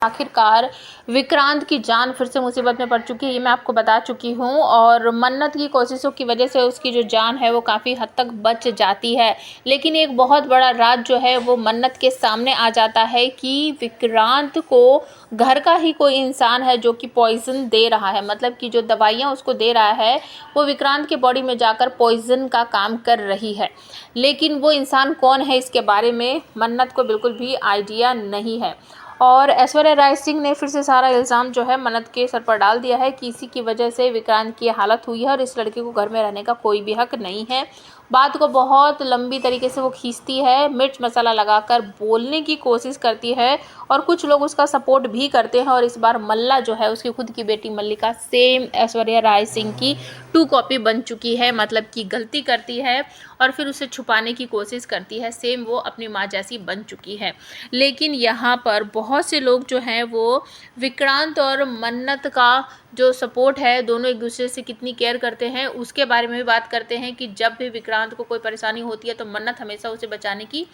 आखिरकार विक्रांत की जान फिर से मुसीबत में पड़ चुकी है, ये मैं आपको बता चुकी हूँ। और मन्नत की कोशिशों की वजह से उसकी जो जान है वो काफ़ी हद तक बच जाती है। लेकिन एक बहुत बड़ा राज जो है वो मन्नत के सामने आ जाता है कि विक्रांत को घर का ही कोई इंसान है जो कि पॉइजन दे रहा है, मतलब कि जो दवाइयाँ उसको दे रहा है वो विक्रांत के बॉडी में जाकर पॉइजन का काम कर रही है। लेकिन वो इंसान कौन है इसके बारे में मन्नत को बिल्कुल भी आइडिया नहीं है। और ऐश्वर्या राय सिंह ने फिर से सारा इल्ज़ाम जो है मन्नत के सर पर डाल दिया है कि इसी की वजह से विक्रांत की हालत हुई है और इस लड़के को घर में रहने का कोई भी हक नहीं है। बात को बहुत लंबी तरीके से वो खींचती है, मिर्च मसाला लगाकर बोलने की कोशिश करती है और कुछ लोग उसका सपोर्ट भी करते हैं। और इस बार मल्ला जो है उसकी खुद की बेटी मल्लिका सेम ऐश्वर्या राय सिंह की 2 कॉपी बन चुकी है, मतलब कि गलती करती है और फिर उसे छुपाने की कोशिश करती है, सेम वो अपनी माँ जैसी बन चुकी है। लेकिन यहाँ पर बहुत से लोग जो हैं वो विक्रांत और मन्नत का जो सपोर्ट है, दोनों एक दूसरे से कितनी केयर करते हैं उसके बारे में भी बात करते हैं कि जब भी विक्रांत को कोई परेशानी होती है तो मन्नत हमेशा उसे बचाने की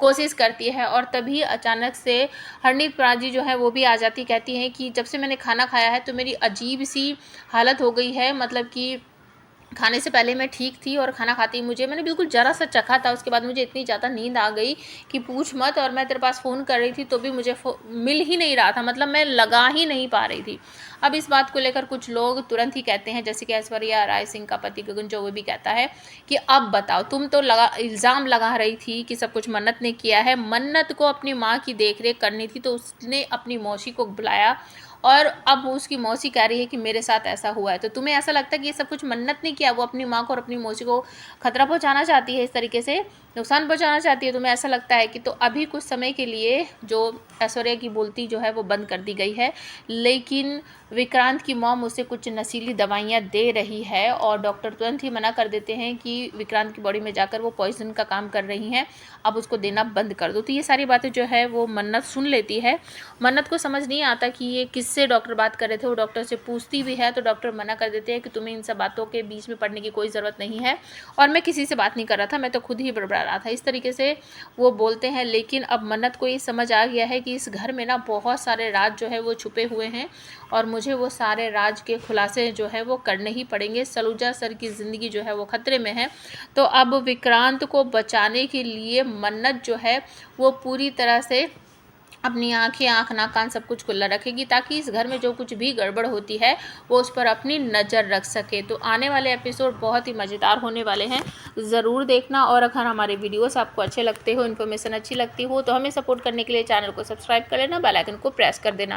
कोशिश करती है। और तभी अचानक से हरनीत प्राजी जो है वो भी आ जाती, कहती हैं कि जब से मैंने खाना खाया है तो मेरी अजीब सी हालत हो गई है, मतलब कि खाने से पहले मैं ठीक थी और खाना खाती मैंने बिल्कुल ज़रा सा चखा था, उसके बाद मुझे इतनी ज़्यादा नींद आ गई कि पूछ मत। और मैं तेरे पास फ़ोन कर रही थी तो भी मुझे मिल ही नहीं रहा था, मतलब मैं लगा ही नहीं पा रही थी। अब इस बात को लेकर कुछ लोग तुरंत ही कहते हैं, जैसे कि ऐश्वर्या राय सिंह का पति गगन जो वो भी कहता है कि अब बताओ, तुम तो इल्ज़ाम लगा रही थी कि सब कुछ मन्नत ने किया है। मन्नत को अपनी माँ की देख रेख करनी थी तो उसने अपनी मौसी को बुलाया और अब उसकी मौसी कह रही है कि मेरे साथ ऐसा हुआ है। तो तुम्हें ऐसा लगता है कि ये सब कुछ मन्नत ने किया, वो अपनी माँ को और अपनी मौसी को खतरा पहुंचाना चाहती है, इस तरीके से नुकसान पहुंचाना चाहती है? तुम्हें ऐसा लगता है कि तो अभी कुछ समय के लिए जो ऐश्वर्या की बोलती जो है वो बंद कर दी गई है, लेकिन विक्रांत की मॉम उसे कुछ नशीली दवाइयाँ दे रही है और डॉक्टर तुरंत ही मना कर देते हैं कि विक्रांत की बॉडी में जाकर वो पॉइजन का काम कर रही हैं, अब उसको देना बंद कर दो। तो ये सारी बातें जो है वो मन्नत सुन लेती है। मन्नत को समझ नहीं आता कि ये किससे डॉक्टर बात कर रहे थे, वो डॉक्टर से पूछती भी है तो डॉक्टर मना कर देते हैं कि तुम्हें इन सब बातों के बीच में पड़ने की कोई ज़रूरत नहीं है और मैं किसी से बात नहीं कर रहा था, मैं तो खुद ही बड़बड़ा रहा था, इस तरीके से वो बोलते हैं। लेकिन अब मन्नत को ये समझ आ गया है कि इस घर में ना बहुत सारे राज जो है वो छुपे हुए हैं और मुझे वो सारे राज के खुलासे जो है वो करने ही पड़ेंगे। सलूजा सर की ज़िंदगी जो है वो खतरे में है। तो अब विक्रांत को बचाने के लिए मन्नत जो है वो पूरी तरह से अपनी आँखें, आँख, नाक, कान सब कुछ खुला रखेगी ताकि इस घर में जो कुछ भी गड़बड़ होती है वो उस पर अपनी नज़र रख सके। तो आने वाले एपिसोड बहुत ही मज़ेदार होने वाले हैं, ज़रूर देखना। और अगर हमारे वीडियोस आपको अच्छे लगते हो, इन्फॉर्मेशन अच्छी लगती हो तो हमें सपोर्ट करने के लिए चैनल को सब्सक्राइब कर लेना, बेल आइकन को प्रेस कर देना।